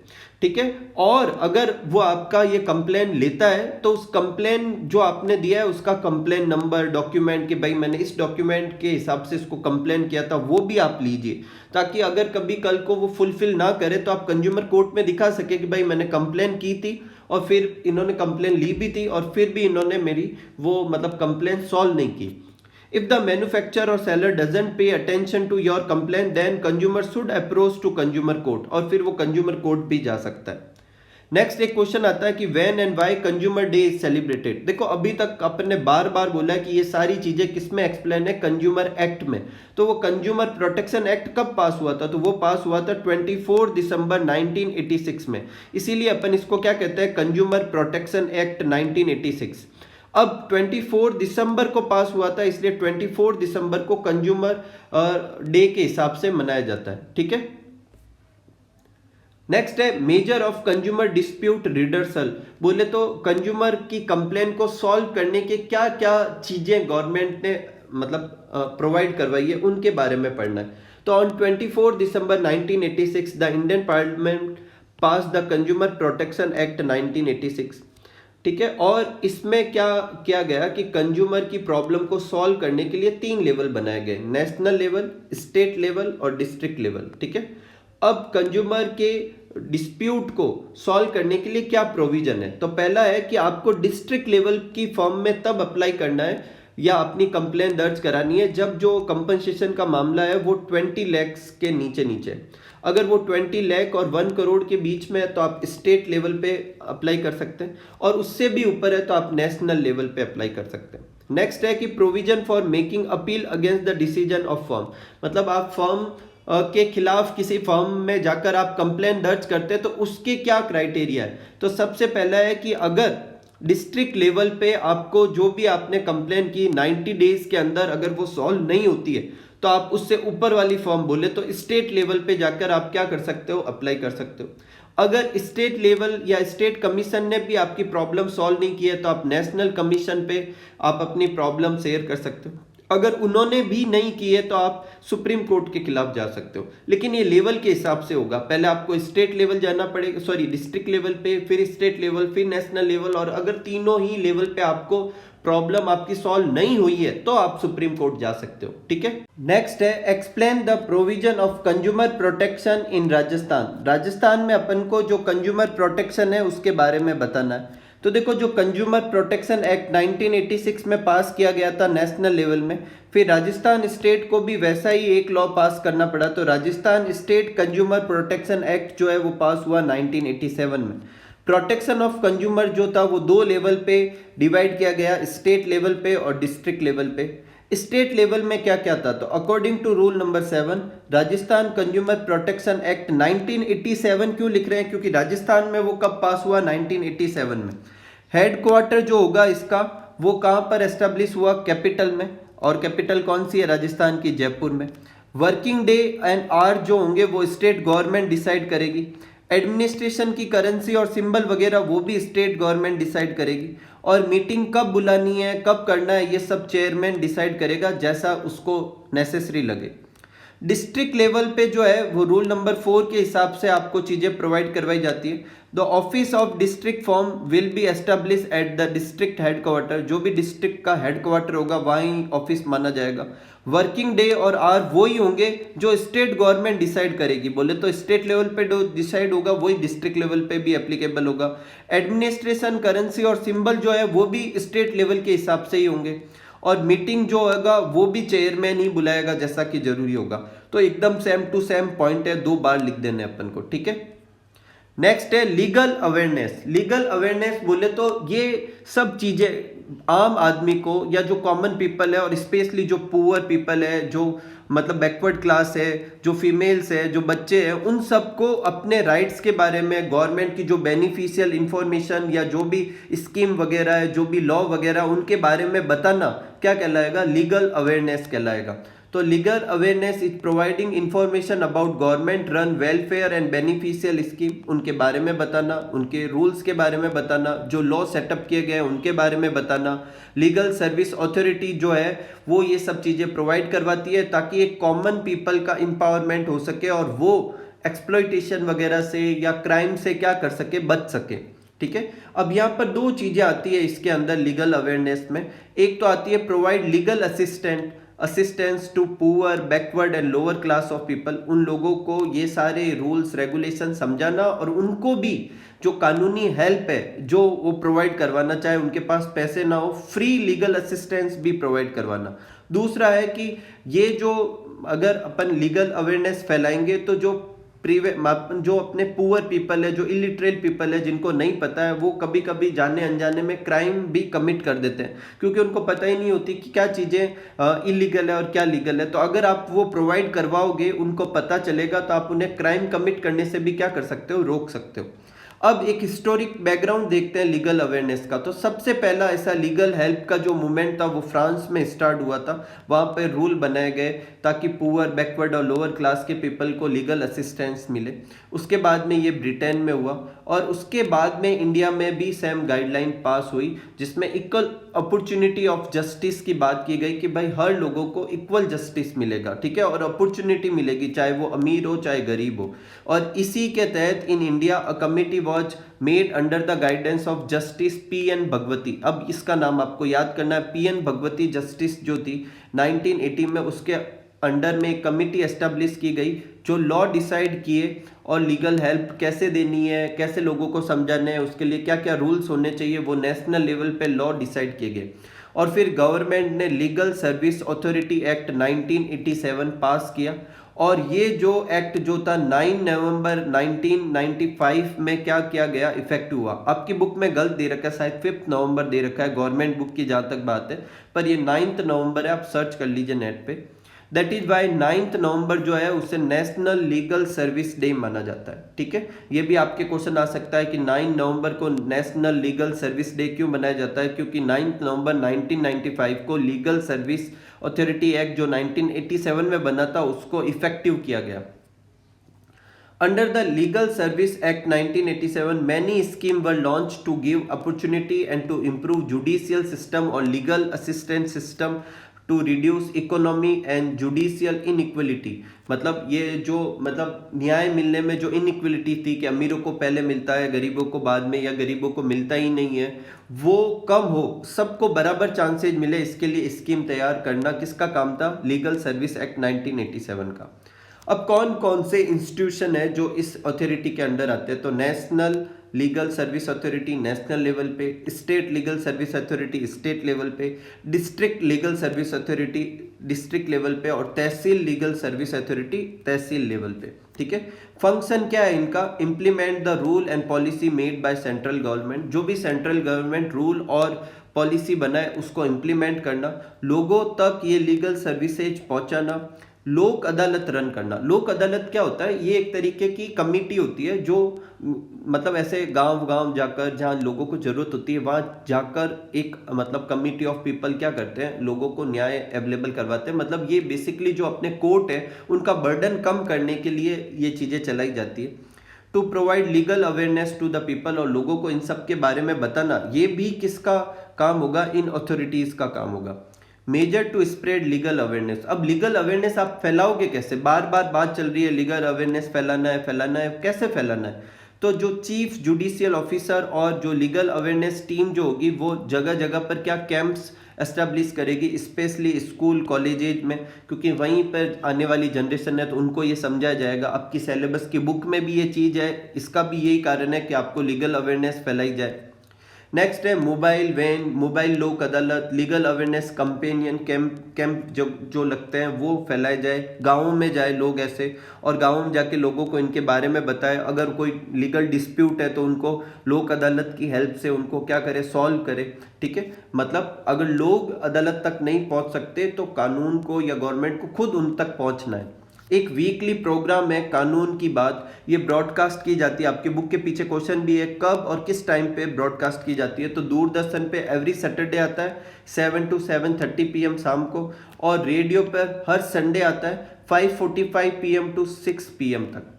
ठीक है, और अगर वो आपका ये कंप्लेन लेता है तो उस कंप्लेन जो आपने दिया है उसका कंप्लेन नंबर, डॉक्यूमेंट कि भाई मैंने इस डॉक्यूमेंट के हिसाब से इसको कंप्लेन किया था, वो भी आप लीजिए, ताकि अगर कभी कल को वो फुलफिल ना करे तो आप कंज्यूमर कोर्ट में दिखा सके कि भाई मैंने कंप्लेन की थी और फिर इन्होंने कंप्लेन ली भी थी और फिर भी इन्होंने मेरी वो मतलब कंप्लेन सॉल्व नहीं की। If the manufacturer or seller doesn't pay attention to your complaint, then consumer should approach to consumer court, और फिर वो consumer court भी जा सकता है। नेक्स्ट एक क्वेश्चन आता है कि when and why consumer day is celebrated. देखो अभी तक अपन ने बार बार बोला है कि ये सारी चीजें किसमें एक्सप्लेन है, कंज्यूमर एक्ट में। तो वो कंज्यूमर प्रोटेक्शन एक्ट कब पास हुआ था, तो वो पास हुआ था 24 दिसंबर 1986 में। इसीलिए अपन इसको क्या कहते हैं, कंज्यूमर प्रोटेक्शन एक्ट 1986। अब 24 दिसंबर को पास हुआ था, इसलिए 24 दिसंबर को कंज्यूमर डे के हिसाब से मनाया जाता है। ठीक है, नेक्स्ट है measure of consumer dispute redressal. बोले तो कंज्यूमर की कंप्लेन को सॉल्व करने के क्या क्या चीजें गवर्नमेंट ने मतलब प्रोवाइड करवाई है, उनके बारे में पढ़ना है। तो on 24 December 1986 the Indian parliament pass the consumer protection act 1986। ठीक है, और इसमें क्या किया गया कि कंज्यूमर की प्रॉब्लम को सॉल्व करने के लिए 3 लेवल बनाए गए, नेशनल लेवल, स्टेट लेवल और डिस्ट्रिक्ट लेवल। ठीक है, अब कंज्यूमर के डिस्प्यूट को सॉल्व करने के लिए क्या प्रोविजन है, तो पहला है कि आपको डिस्ट्रिक्ट लेवल की फॉर्म में तब अप्लाई करना है या अपनी कंप्लेन दर्ज करानी है जब जो कंपनसेशन का मामला है वो 20 लाख के नीचे। अगर वो 20 लाख और 1 करोड़ के बीच में है तो आप स्टेट लेवल पे अप्लाई कर सकते हैं, और उससे भी ऊपर है तो आप नेशनल लेवल पे अप्लाई कर सकते हैं। नेक्स्ट है कि provision for making appeal against the decision of firm. मतलब आप फर्म के खिलाफ किसी फर्म में जाकर आप कंप्लेन दर्ज करते हैं तो उसके क्या क्राइटेरिया है। तो सबसे पहला है कि अगर डिस्ट्रिक्ट लेवल पे आपको जो भी आपने कंप्लेन की 90 डेज के अंदर अगर वो सॉल्व नहीं होती है तो आप उससे ऊपर वाली फॉर्म बोले तो स्टेट लेवल पे जाकर आप क्या कर सकते हो, अप्लाई कर सकते हो। अगर स्टेट लेवल या स्टेट कमीशन ने भी आपकी प्रॉब्लम सॉल्व नहीं की है तो आप नेशनल कमीशन पे आप अपनी प्रॉब्लम शेयर कर सकते हो। अगर उन्होंने भी नहीं की है तो आप सुप्रीम कोर्ट के खिलाफ जा सकते हो, लेकिन ये लेवल के हिसाब से होगा। पहले आपको स्टेट लेवल जाना पड़ेगा, सॉरी डिस्ट्रिक्ट लेवल पे, फिर स्टेट लेवल, फिर नेशनल लेवल, और अगर तीनों ही लेवल पे आपको प्रॉब्लम आपकी सॉल्व नहीं हुई है तो आप सुप्रीम कोर्ट जा सकते हो। ठीक है, नेक्स्ट है explain the provision of consumer protection in Rajasthan. Rajasthan में अपन को जो कंज्यूमर प्रोटेक्शन है उसके बारे में बताना है। तो देखो जो कंज्यूमर प्रोटेक्शन एक्ट 1986 में पास किया गया था नेशनल लेवल में, फिर राजस्थान स्टेट को भी वैसा ही एक लॉ पास करना पड़ा, तो Rajasthan state consumer protection act जो है वो पास हुआ 1987 में। प्रोटेक्शन ऑफ कंज्यूमर जो था वो दो लेवल पे डिवाइड किया गया, स्टेट लेवल पे और डिस्ट्रिक्ट लेवल पे। स्टेट लेवल में क्या क्या था, तो according to rule number 7 Rajasthan consumer protection act 1987 क्यों लिख रहे हैं, क्योंकि राजस्थान में वो कब पास हुआ, 1987 में। हेडक्वार्टर जो होगा इसका वो कहाँ पर एस्टेब्लिश हुआ, कैपिटल में, और कैपिटल कौन सी है, राजस्थान की जयपुर में। वर्किंग डे एंड आवर जो होंगे वो स्टेट गवर्नमेंट डिसाइड करेगी। एडमिनिस्ट्रेशन की करेंसी और सिंबल वगैरह वो भी स्टेट गवर्नमेंट डिसाइड करेगी। और मीटिंग कब बुलानी है, कब करना है, ये सब चेयरमैन डिसाइड करेगा जैसा उसको नेसेसरी लगे। डिस्ट्रिक्ट लेवल पे जो है वो रूल नंबर 4 के हिसाब से आपको चीज़ें प्रोवाइड करवाई जाती है। The office of district form will be establish at the district headquarter, जो भी डिस्ट्रिक्ट का हेडक्वार्टर होगा वहीं ऑफिस माना जाएगा। वर्किंग डे और आवर वही होंगे जो स्टेट गवर्नमेंट डिसाइड करेगी, बोले तो स्टेट लेवल पे जो डिसाइड होगा वही डिस्ट्रिक्ट लेवल पे भी एप्लीकेबल होगा। एडमिनिस्ट्रेशन, करेंसी और सिंबल जो है वो भी स्टेट लेवल के हिसाब से ही होंगे। और मीटिंग जो होगा वो भी चेयरमैन ही बुलाएगा जैसा कि जरूरी होगा। तो एकदम सेम टू सेम पॉइंट है, 2 बार लिख देने अपन को, ठीक है। नेक्स्ट है लीगल अवेयरनेस। लीगल अवेयरनेस बोले तो ये सब चीजें आम आदमी को या जो कॉमन पीपल है और स्पेशली जो पुअर पीपल है, जो मतलब बैकवर्ड क्लास है, जो फीमेल्स है, जो बच्चे हैं, उन सबको अपने राइट्स के बारे में, गवर्नमेंट की जो बेनिफिशियल इंफॉर्मेशन या जो भी स्कीम वगैरह है, जो भी लॉ वगैरह, उनके बारे में बताना क्या कहलाएगा, लीगल अवेयरनेस कहलाएगा। तो legal awareness is providing information about government run welfare and beneficial scheme, उनके बारे में बताना, उनके रूल्स के बारे में बताना, जो लॉ सेटअप किए गए हैं उनके बारे में बताना। लीगल सर्विस अथॉरिटी जो है वो ये सब चीज़ें प्रोवाइड करवाती है ताकि एक कॉमन पीपल का एम्पावरमेंट हो सके और वो एक्सप्लॉयटेशन वगैरह से या क्राइम से क्या कर सके, बच सके, ठीक है। अब यहाँ पर 2 चीज़ें आती है इसके अंदर लीगल अवेयरनेस में। एक तो आती है provide legal assistance to poor, backward and lower class of people, उन लोगों को ये सारे रूल्स रेगुलेशन समझाना और उनको भी जो कानूनी हेल्प है जो वो प्रोवाइड करवाना, चाहे उनके पास पैसे ना हो, फ्री लीगल असिस्टेंस भी प्रोवाइड करवाना। दूसरा है कि ये जो अगर अपन लीगल अवेयरनेस फैलाएंगे तो जो अपने पुअर पीपल है, जो इलिटरेट पीपल है, जिनको नहीं पता है, वो कभी कभी जाने अनजाने में क्राइम भी कमिट कर देते हैं क्योंकि उनको पता ही नहीं होती कि क्या चीज़ें इलीगल है और क्या लीगल है। तो अगर आप वो प्रोवाइड करवाओगे, उनको पता चलेगा, तो आप उन्हें क्राइम कमिट करने से भी क्या कर सकते हो, रोक सकते हो। अब एक हिस्टोरिक बैकग्राउंड देखते हैं लीगल अवेयरनेस का। तो सबसे पहला ऐसा लीगल हेल्प का जो मूवमेंट था वो फ्रांस में स्टार्ट हुआ था। वहाँ पे रूल बनाए गए ताकि पुअर, बैकवर्ड और लोअर क्लास के पीपल को लीगल असिस्टेंस मिले। उसके बाद में ये ब्रिटेन में हुआ और उसके बाद में इंडिया में भी सेम गाइडलाइन पास हुई जिसमें इक्वल अपॉर्चुनिटी ऑफ जस्टिस की बात की गई कि भाई हर लोगों को इक्वल जस्टिस मिलेगा, ठीक है, और अपॉर्चुनिटी मिलेगी चाहे वो अमीर हो चाहे गरीब हो। और इसी के तहत in India a committee was made under the guidance of justice PN. Bhagwati. अब इसका नाम आपको याद करना है, पी.एन. भगवती जस्टिस जो थी 1980 में, उसके अंडर में एक कमिटी एस्टेब्लिश की गई जो लॉ डिसाइड किए और लीगल हेल्प कैसे देनी है, कैसे लोगों को समझाना है, उसके लिए क्या क्या रूल्स होने चाहिए, वो नेशनल लेवल पे लॉ डिसाइड किए गए। और फिर गवर्नमेंट ने लीगल सर्विस अथॉरिटी एक्ट 1987 पास किया और ये जो एक्ट जो था 9 नवंबर 1995 में क्या किया गया, इफेक्ट हुआ। आपकी बुक में गलत दे रखा है, शायद 5 नवंबर दे रखा है गवर्नमेंट बुक की जहाँ तक बात है, पर ये 9 नवंबर है, आप सर्च कर लीजिए नेट पे। दैट इज वाई 9 नवंबर जो है उसे नेशनल लीगल सर्विस डे माना जाता है, ठीक है। ये भी आपके क्वेश्चन आ सकता है कि 9 नवंबर को नेशनल लीगल सर्विस डे क्यों मनाया जाता है, क्योंकि 9 नवंबर 1995 को लीगल सर्विस अथॉरिटी एक्ट जो 1987 में बना था उसको इफेक्टिव किया गया। Under the Legal Service Act 1987, many schemes were launched to give opportunity and to improve judicial system or legal assistance system to reduce economy and judicial inequality। मतलब ये जो न्याय मिलने में जो इनइक्वलिटी थी कि अमीरों को पहले मिलता है, गरीबों को बाद में, या गरीबों को मिलता ही नहीं है, वो कम हो, सबको बराबर चांसेज मिले, इसके लिए स्कीम तैयार करना किसका काम था, लीगल सर्विस एक्ट 1987 का। अब कौन कौन से इंस्टीट्यूशन है जो इस अथॉरिटी के अंडर आते हैं, तो national legal service authority national level पे, state legal service authority state level पे, district legal service authority district level पे और tehsil legal service authority tehsil level पे। ठीक है, फंक्शन क्या है इनका? Implement the rule and policy made by central government, जो भी सेंट्रल गवर्नमेंट रूल और पॉलिसी बनाए उसको इम्प्लीमेंट करना, लोगों तक ये लीगल सर्विसेज पहुंचाना, लोक अदालत रन करना। लोक अदालत क्या होता है? ये एक तरीके की कमेटी होती है जो मतलब ऐसे गांव गांव जाकर जहां लोगों को जरूरत होती है वहां जाकर एक मतलब कमिटी ऑफ पीपल क्या करते हैं, लोगों को न्याय अवेलेबल करवाते हैं। मतलब ये बेसिकली जो अपने कोर्ट है उनका बर्डन कम करने के लिए ये चीजें चलाई जाती है। To provide legal awareness to the people, और लोगों को इन सब के बारे में बताना, ये भी किसका काम होगा? इन अथॉरिटीज का काम होगा। Measure to spread legal awareness, अब लीगल अवेयरनेस आप फैलाओगे कैसे? बार बार बात चल रही है लीगल अवेयरनेस फैलाना है, कैसे फैलाना है? तो जो चीफ जुडिशियल ऑफिसर और जो लीगल अवेयरनेस टीम जो होगी वो जगह जगह पर क्या कैंप्स एस्टेब्लिश करेगी, स्पेशली स्कूल कॉलेजेज में, क्योंकि वहीं पर आने वाली जनरेशन है तो उनको ये समझाया जाएगा। आपकी सिलेबस की बुक में भी ये चीज़ है, इसका भी यही कारण है कि आपको लीगल अवेयरनेस फैलाई जाए। नेक्स्ट है मोबाइल वैन, मोबाइल लोक अदालत, लीगल अवेयरनेस कंपेनियन कैंप जो लगते हैं वो फैलाए जाए, गाँवों में जाए लोग ऐसे, और गाँवों में जाके लोगों को इनके बारे में बताए। अगर कोई लीगल डिस्प्यूट है तो उनको लोक अदालत की हेल्प से उनको क्या करे, सॉल्व करे। ठीक है, मतलब अगर लोग अदालत तक नहीं पहुंच सकते तो कानून को या गवर्नमेंट को खुद उन तक पहुंचना है। एक वीकली प्रोग्राम है कानून की बात, ये ब्रॉडकास्ट की जाती है। आपके बुक के पीछे क्वेश्चन भी है, कब और किस टाइम पे ब्रॉडकास्ट की जाती है? तो दूरदर्शन पे एवरी सैटरडे आता है 7 to 7:30 PM शाम को, और रेडियो पर हर संडे आता है 5:45 PM to 6 PM तक।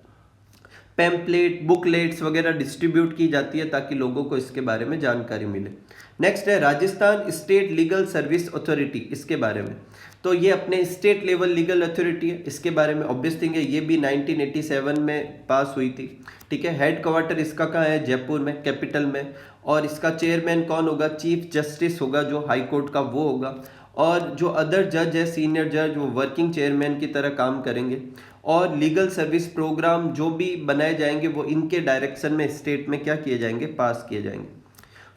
पैम्पलेट बुकलेट्स वगैरह डिस्ट्रीब्यूट की जाती है ताकि लोगों को इसके बारे में जानकारी मिले। नेक्स्ट है Rajasthan state legal service authority, इसके बारे में। तो ये अपने स्टेट लेवल लीगल अथॉरिटी है, इसके बारे में ऑब्वियस थिंग है, ये भी 1987 में पास हुई थी। ठीक है, हेड क्वार्टर इसका कहाँ है? जयपुर में, कैपिटल में। और इसका चेयरमैन कौन होगा? चीफ जस्टिस होगा, जो हाई कोर्ट का वो होगा। और जो अदर जज है, सीनियर जज, वो वर्किंग चेयरमैन की तरह काम करेंगे। और लीगल सर्विस प्रोग्राम जो भी बनाए जाएंगे वो इनके डायरेक्शन में स्टेट में क्या किए जाएंगे? पास किए जाएंगे।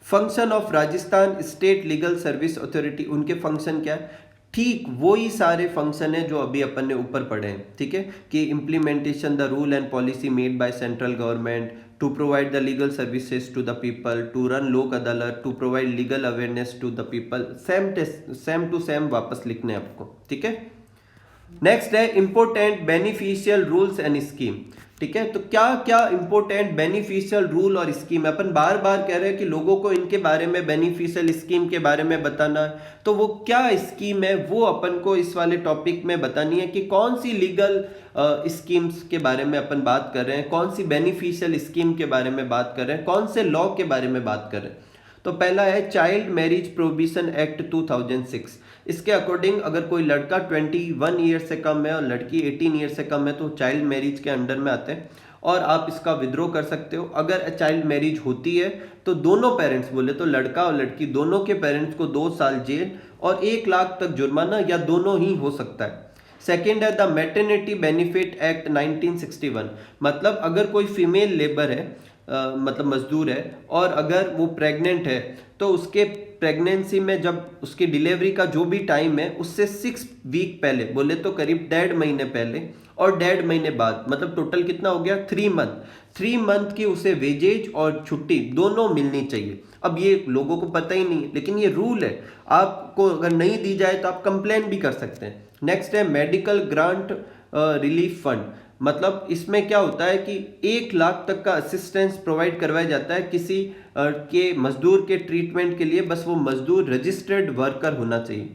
Function of Rajasthan state legal service authority, उनके फंक्शन क्या है? ठीक वही सारे फंक्शन है जो अभी अपन ने ऊपर पढ़े हैं। ठीक है, कि implementation the rule and policy made by central government, to provide the legal services to the people, to run Lok Adalat, to provide legal awareness to the people. Same to same वापस लिखने आपको। ठीक है, नेक्स्ट है important beneficial rules and scheme. ठीक है, तो क्या क्या इंपोर्टेंट बेनिफिशियल रूल और स्कीम है? अपन बार बार कह रहे हैं कि लोगों को इनके बारे में, बेनिफिशियल स्कीम के बारे में बताना है। तो वो क्या स्कीम है वो अपन को इस वाले टॉपिक में बतानी है कि कौन सी लीगल स्कीम्स के बारे में अपन बात कर रहे हैं, कौन सी बेनिफिशियल स्कीम के बारे में बात कर रहे हैं, कौन से लॉ के बारे में बात कर रहे हैं। तो पहला है चाइल्ड मैरिज प्रोहिबिशन एक्ट 2006। इसके अकॉर्डिंग अगर कोई लड़का 21 ईयर से कम है और लड़की 18 ईयर से कम है तो चाइल्ड मैरिज के अंडर में आते हैं, और आप इसका विद्रोह कर सकते हो। अगर चाइल्ड मैरिज होती है तो दोनों पेरेंट्स, बोले तो लड़का और लड़की दोनों के पेरेंट्स को 2 साल जेल और 1 लाख तक जुर्माना, या दोनों ही हो सकता है। सेकेंड है द मैटरनिटी बेनिफिट एक्ट 1961। मतलब अगर कोई फीमेल लेबर है, मतलब मजदूर है, और अगर वो प्रेग्नेंट है तो उसके प्रेगनेंसी में जब उसकी डिलीवरी का जो भी टाइम है उससे 6 वीक पहले, बोले तो करीब 1.5 महीने पहले और 1.5 महीने बाद, मतलब टोटल कितना हो गया? 3 मंथ की उसे वेजेज और छुट्टी दोनों मिलनी चाहिए। अब ये लोगों को पता ही नहीं है, लेकिन ये रूल है, आपको अगर नहीं दी जाए तो आप कंप्लेन भी कर सकते हैं। नेक्स्ट है मेडिकल ग्रांट रिलीफ फंड। मतलब इसमें क्या होता है कि 1 लाख तक का असिस्टेंस प्रोवाइड करवाया जाता है किसी के मजदूर के ट्रीटमेंट के लिए, बस वो मजदूर रजिस्टर्ड वर्कर होना चाहिए।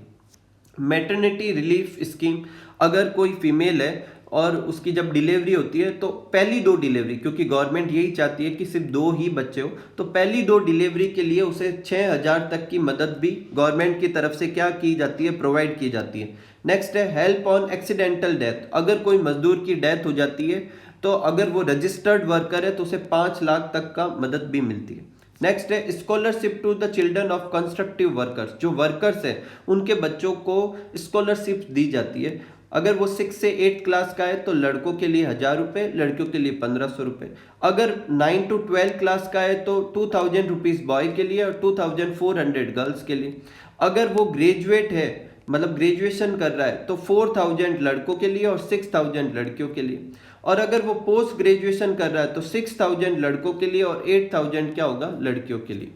मैटरनिटी रिलीफ स्कीम, अगर कोई फीमेल है और उसकी जब डिलीवरी होती है तो पहली 2 डिलीवरी, क्योंकि गवर्नमेंट यही चाहती है कि सिर्फ 2 ही बच्चे हो, तो पहली 2 डिलीवरी के लिए उसे 6,000 तक की मदद भी गवर्नमेंट की तरफ से क्या की जाती है? प्रोवाइड की जाती है। नेक्स्ट है हेल्प ऑन एक्सीडेंटल डेथ। अगर कोई मजदूर की डेथ हो जाती है तो अगर वो रजिस्टर्ड वर्कर है तो उसे 5 लाख तक का मदद भी मिलती है। नेक्स्ट है scholarship to the children of constructive workers. जो वर्कर्स हैं उनके बच्चों को स्कॉलरशिप दी जाती है। अगर वो 6 से 8 क्लास का है तो लड़कों के लिए 1000 रुपये, लड़कियों के लिए 1500 रुपये। अगर 9 to 12 क्लास का है तो 2000 रुपीज़ बॉय के लिए और 2400 गर्ल्स के लिए। अगर वो ग्रेजुएट है, मतलब ग्रेजुएशन कर रहा है, तो 4000 लड़कों के लिए और 6000 लड़कियों के लिए। और अगर वो पोस्ट ग्रेजुएशन कर रहा है तो 6000 लड़कों के लिए और 8000 क्या होगा, लड़कियों के लिए।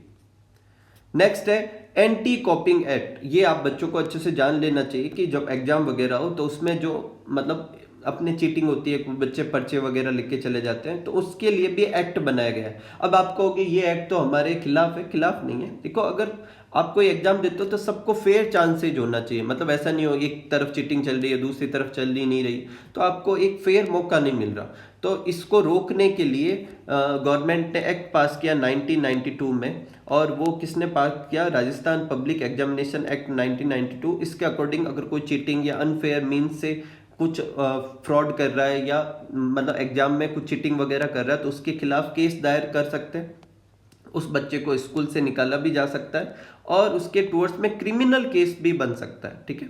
नेक्स्ट है एंटी कॉपिंग एक्ट। ये आप बच्चों को अच्छे से जान लेना चाहिए कि जब एग्जाम वगैरह हो तो उसमें जो मतलब अपने चीटिंग होती है, बच्चे पर्चे वगैरह लिख के चले जाते हैं, तो उसके लिए भी एक्ट बनाया गया है। अब आप कहोगे ये एक्ट तो हमारे खिलाफ है। खिलाफ नहीं है। देखो, अगर आप कोई एग्जाम देते हो तो सबको फेयर चांसेज होना चाहिए। मतलब ऐसा नहीं हो एक तरफ चीटिंग चल रही है दूसरी तरफ चल ही नहीं रही, तो आपको एक फेयर मौका नहीं मिल रहा। तो इसको रोकने के लिए गवर्नमेंट ने एक्ट पास किया 1992 में। और वो किसने पास किया, राजस्थान पब्लिक एग्जामिनेशन एक्ट 1992। इसके अकॉर्डिंग अगर कोई चीटिंग या अनफेयर मीन्स से कुछ फ्रॉड कर रहा है या मतलब एग्जाम में कुछ चीटिंग वगैरह कर रहा है तो उसके खिलाफ केस दायर कर सकते हैं। उस बच्चे को स्कूल से निकाला भी जा सकता है और उसके टूवर्ड्स में क्रिमिनल केस भी बन सकता है। ठीक है।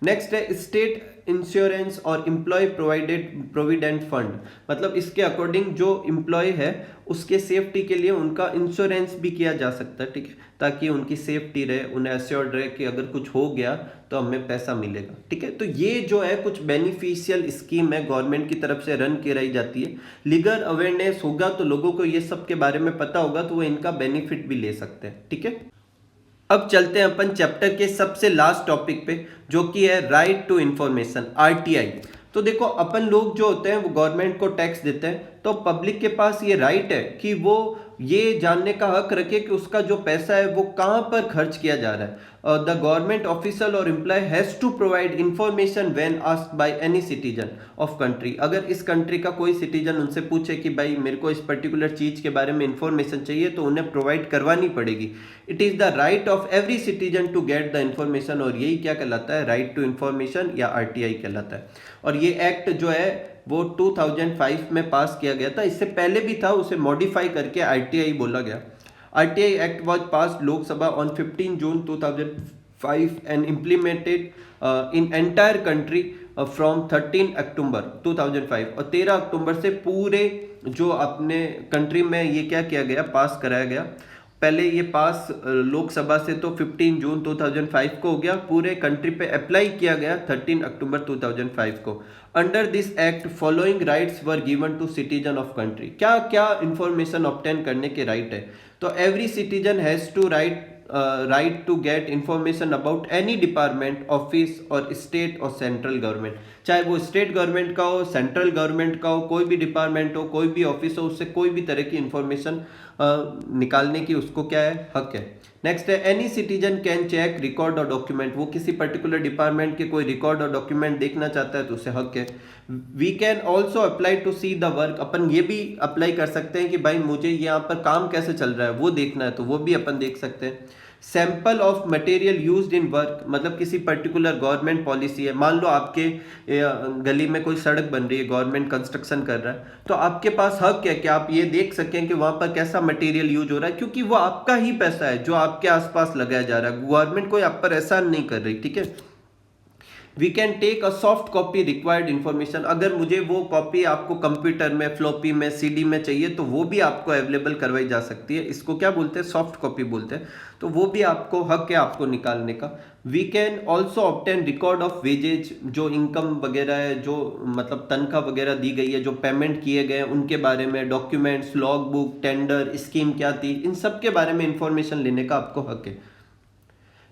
नेक्स्ट है स्टेट इंश्योरेंस और एम्प्लॉय प्रोविडेंट फंड। मतलब इसके अकॉर्डिंग जो एम्प्लॉय है उसके सेफ्टी के लिए उनका इंश्योरेंस भी किया जा सकता है। ठीक है, ताकि उनकी सेफ्टी रहे, उन्हें एश्योर्ड रहे कि अगर कुछ हो गया तो हमें पैसा मिलेगा। ठीक है, तो ये जो है कुछ बेनिफिशियल स्कीम है, गवर्नमेंट की तरफ से रन कराई जाती है। लीगल अवेयरनेस होगा तो लोगों को ये सब के बारे में पता होगा तो वो इनका बेनिफिट भी ले सकते हैं। ठीक है, अब चलते हैं अपन चैप्टर के सबसे लास्ट टॉपिक पे, जो कि है राइट टू इंफॉर्मेशन, आरटीआई। तो देखो, अपन लोग जो होते हैं वो गवर्नमेंट को टैक्स देते हैं, तो पब्लिक के पास ये राइट है कि वो ये जानने का हक रखे कि उसका जो पैसा है वो कहाँ पर खर्च किया जा रहा है। द गवर्नमेंट ऑफिसर और employ has to provide information when asked by any citizen of country. अगर इस कंट्री का कोई सिटीजन उनसे पूछे कि भाई मेरे को इस पर्टिकुलर चीज के बारे में इंफॉर्मेशन चाहिए, तो उन्हें प्रोवाइड करवानी पड़ेगी। It is the right of every citizen to get the information, और यही क्या कहलाता है, राइट टू इंफॉर्मेशन या आरटीआई कहलाता है। और ये एक्ट जो है वो 2005 में पास किया गया था। इससे पहले भी था, उसे मॉडिफाई करके आरटीआई बोला गया। RTI act was passed Lok Sabha on 15 June 2005 and implemented in entire country from 13 अक्टूबर 2005। और 13 अक्टूबर से पूरे जो अपने कंट्री में ये क्या किया गया, पास कराया गया। पहले ये पास लोकसभा से तो 15 जून 2005 को हो गया, पूरे कंट्री पे अप्लाई किया गया 13 अक्टूबर 2005 को। Under this act following rights were given to citizen of country. क्या क्या इंफॉर्मेशन ऑब्टेन करने के राइट है, तो every citizen has to right to get information about any department, office और स्टेट और सेंट्रल गवर्नमेंट। चाहे वो स्टेट गवर्नमेंट का हो, सेंट्रल गवर्नमेंट का हो, कोई भी डिपार्टमेंट हो, कोई भी ऑफिस हो, उससे कोई भी तरह की इंफॉर्मेशन निकालने की उसको क्या है, हक है। नेक्स्ट है any citizen can check record और डॉक्यूमेंट। वो किसी पर्टिकुलर डिपार्टमेंट के कोई रिकॉर्ड और डॉक्यूमेंट देखना चाहता है तो उसे हक है। We can also apply to see the work. अपन ये भी अप्लाई कर सकते हैं कि भाई मुझे यहाँ पर काम कैसे चल रहा है वो देखना है, तो वो भी अपन देख सकते हैं। Sample of material used in work, मतलब किसी पर्टिकुलर गवर्नमेंट पॉलिसी है, मान लो आपके गली में कोई सड़क बन रही है, गवर्नमेंट कंस्ट्रक्शन कर रहा है, तो आपके पास हक है कि आप ये देख सकें कि वहां पर कैसा मटेरियल यूज हो रहा है, क्योंकि वो आपका ही पैसा है जो आपके आसपास लगाया जा रहा है। गवर्नमेंट कोई आप पर एहसान नहीं कर रही। ठीक है, we can take a soft copy required information. अगर मुझे वो कॉपी आपको कंप्यूटर में, फ्लॉपी में, सीडी में चाहिए तो वो भी आपको अवेलेबल करवाई जा सकती है। इसको क्या बोलते हैं, सॉफ्ट कॉपी बोलते हैं। तो वो भी आपको हक है आपको निकालने का। We can also obtain record of wages, जो इनकम वगैरह है, जो मतलब तनख्वाह वगैरह दी गई है, जो पेमेंट किए गए उनके बारे में documents, log book, tender, scheme क्या थी, इन सब के बारे में इंफॉर्मेशन लेने का आपको हक है।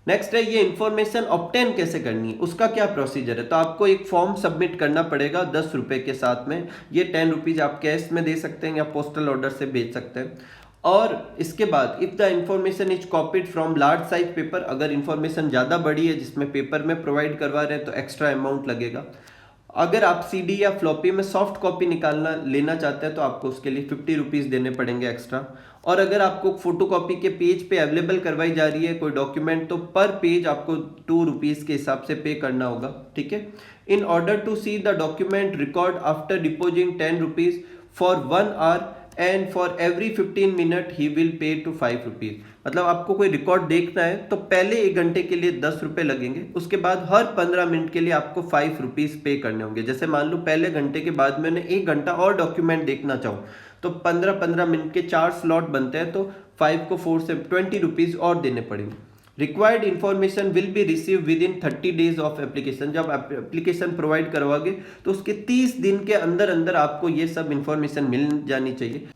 नेक्स्ट है ये इन्फॉर्मेशन ऑब्टेन कैसे करनी है, उसका क्या प्रोसीजर है। तो आपको एक फॉर्म सबमिट करना पड़ेगा 10 रुपये के साथ में। ये 10 रुपीज़ आप कैश में दे सकते हैं या पोस्टल ऑर्डर से भेज सकते हैं। और इसके बाद if the information is copied from large size paper, अगर इंफॉर्मेशन ज़्यादा बड़ी है जिसमें पेपर में प्रोवाइड करवा रहे हैं तो एक्स्ट्रा अमाउंट लगेगा। अगर आप सीडी या फ्लॉपी में सॉफ्ट कॉपी निकालना लेना चाहते हैं तो आपको उसके लिए 50 रुपीज़ देने पड़ेंगे एक्स्ट्रा। और अगर आपको फोटो कॉपी के पेज पे अवेलेबल करवाई जा रही है कोई डॉक्यूमेंट, तो पर पेज आपको 2 रुपीज़ के हिसाब से पे करना होगा। ठीक है, in order to see the document record after depositing 10 rupees for 1 hour and for every 15 minute he will pay to 5 rupees. मतलब आपको कोई रिकॉर्ड देखना है तो पहले 1 घंटे के लिए 10 रुपए लगेंगे, उसके बाद हर 15 मिनट के लिए आपको 5 रुपीज पे करने होंगे। जैसे मान लो पहले घंटे के बाद मैंने 1 घंटा और डॉक्यूमेंट देखना चाहूँ तो 15-15 मिनट के 4 स्लॉट बनते हैं, तो 5 को 4 से 20 रुपीज और देने पड़ेंगे। Required information will be receive with in 30 days of application. जब आप एप्लीकेशन प्रोवाइड करवाओगे तो उसके 30 दिन के अंदर अंदर आपको ये सब इन्फॉर्मेशन मिल जानी चाहिए।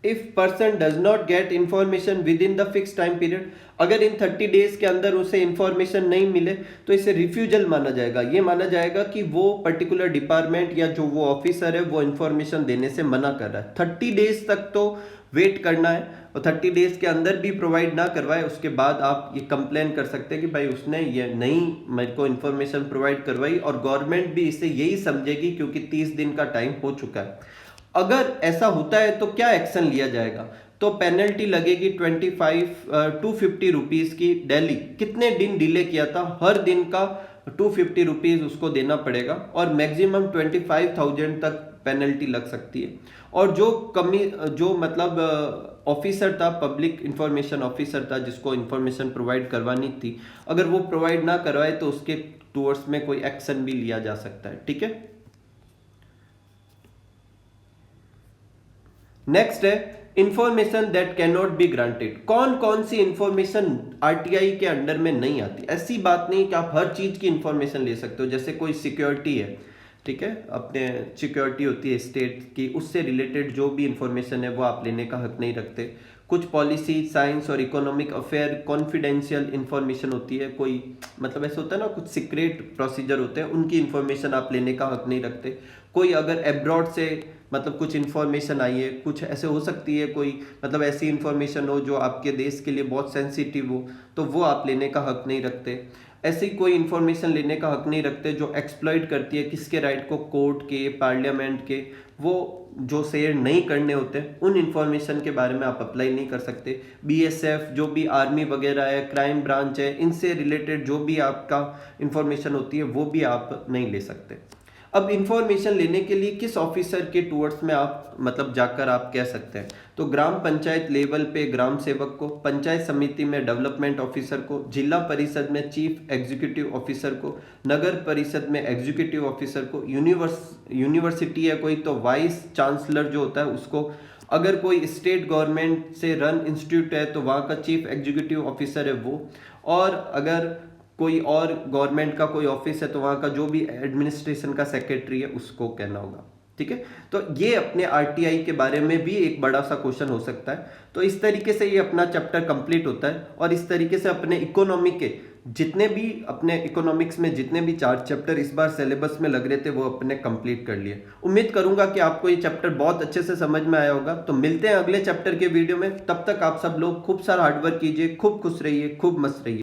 If person does not get information with in the fix time period, अगर इन 30 डेज के अंदर उसे इन्फॉर्मेशन नहीं मिले तो इसे रिफ्यूजल माना जाएगा। ये माना जाएगा कि वो पर्टिकुलर डिपार्टमेंट या जो वो ऑफिसर है वो इन्फॉर्मेशन देने से मना कर रहा है। 30 डेज तक तो वेट करना है, और 30 डेज के अंदर भी प्रोवाइड ना करवाए उसके बाद आप ये कंप्लेन कर सकते हैं कि भाई उसने ये नहीं मेरे को इन्फॉर्मेशन प्रोवाइड करवाई, और गवर्नमेंट भी इसे यही समझेगी क्योंकि 30 दिन का टाइम हो चुका है। अगर ऐसा होता है तो क्या एक्शन लिया जाएगा? तो पेनल्टी लगेगी 250 रुपीज की डेली। कितने दिन डिले किया था, हर दिन का 250 रुपीज उसको देना पड़ेगा, और मैक्सिमम 25,000 तक पेनल्टी लग सकती है। और जो मतलब ऑफिसर था, पब्लिक इंफॉर्मेशन ऑफिसर था, जिसको इंफॉर्मेशन प्रोवाइड करवानी थी, अगर वो प्रोवाइड ना करवाए तो उसके टूवर्ड्स में कोई एक्शन भी लिया जा सकता है। ठीक है, नेक्स्ट है information that can not be granted. कौन कौन सी इंफॉर्मेशन आरटीआई के अंडर में नहीं आती? ऐसी बात नहीं कि आप हर चीज की इंफॉर्मेशन ले सकते हो। जैसे कोई सिक्योरिटी है, ठीक है, अपने सिक्योरिटी होती है स्टेट की, उससे रिलेटेड जो भी इंफॉर्मेशन है वो आप लेने का हक नहीं रखते। कुछ पॉलिसी, साइंस और इकोनॉमिक अफेयर कॉन्फिडेंशियल इंफॉर्मेशन होती है। कोई मतलब ऐसा होता है ना, कुछ सीक्रेट प्रोसीजर होते हैं, उनकी इंफॉर्मेशन आप लेने का हक नहीं रखते। कोई अगर एब्रॉड से मतलब कुछ इन्फॉर्मेशन आई है, कुछ ऐसे हो सकती है, कोई मतलब ऐसी इन्फॉर्मेशन हो जो आपके देश के लिए बहुत सेंसिटिव हो, तो वो आप लेने का हक नहीं रखते। ऐसी कोई इन्फॉर्मेशन लेने का हक नहीं रखते जो एक्सप्लॉइट करती है किसके राइट को, कोर्ट के, पार्लियामेंट के, वो जो शेयर नहीं करने होते, उन इन्फॉर्मेशन के बारे में आप अप्लाई नहीं कर सकते। बीएसएफ, जो भी आर्मी वगैरह है, क्राइम ब्रांच है, इनसे रिलेटेड जो भी आपका इन्फॉर्मेशन होती है वो भी आप नहीं ले सकते। अब इंफॉर्मेशन लेने के लिए किस ऑफिसर के टूवर्ड्स में आप मतलब जाकर आप कह सकते हैं? तो ग्राम पंचायत लेवल पे ग्राम सेवक को, पंचायत समिति में डेवलपमेंट ऑफिसर को, जिला परिषद में चीफ एग्जीक्यूटिव ऑफिसर को, नगर परिषद में एग्जीक्यूटिव ऑफिसर को, यूनिवर्सिटी है कोई तो वाइस चांसलर जो होता है उसको, अगर कोई स्टेट गवर्नमेंट से रन इंस्टीट्यूट है तो वहाँ का चीफ एग्जीक्यूटिव ऑफिसर है वो, और अगर कोई और गवर्नमेंट का कोई ऑफिस है तो वहाँ का जो भी एडमिनिस्ट्रेशन का सेक्रेटरी है उसको कहना होगा। ठीक है, तो ये अपने आरटीआई के बारे में भी एक बड़ा सा क्वेश्चन हो सकता है। तो इस तरीके से ये अपना चैप्टर कंप्लीट होता है, और इस तरीके से अपने इकोनॉमी के जितने भी, अपने इकोनॉमिक्स में जितने भी 4 चैप्टर इस बार सिलेबस में लग रहे थे वो अपने कंप्लीट कर लिए। उम्मीद करूंगा कि आपको ये चैप्टर बहुत अच्छे से समझ में आया होगा। तो मिलते हैं अगले चैप्टर के वीडियो में, तब तक आप सब लोग खूब सारा हार्डवर्क कीजिए, खूब खुश रहिए, खूब मस्त रहिए।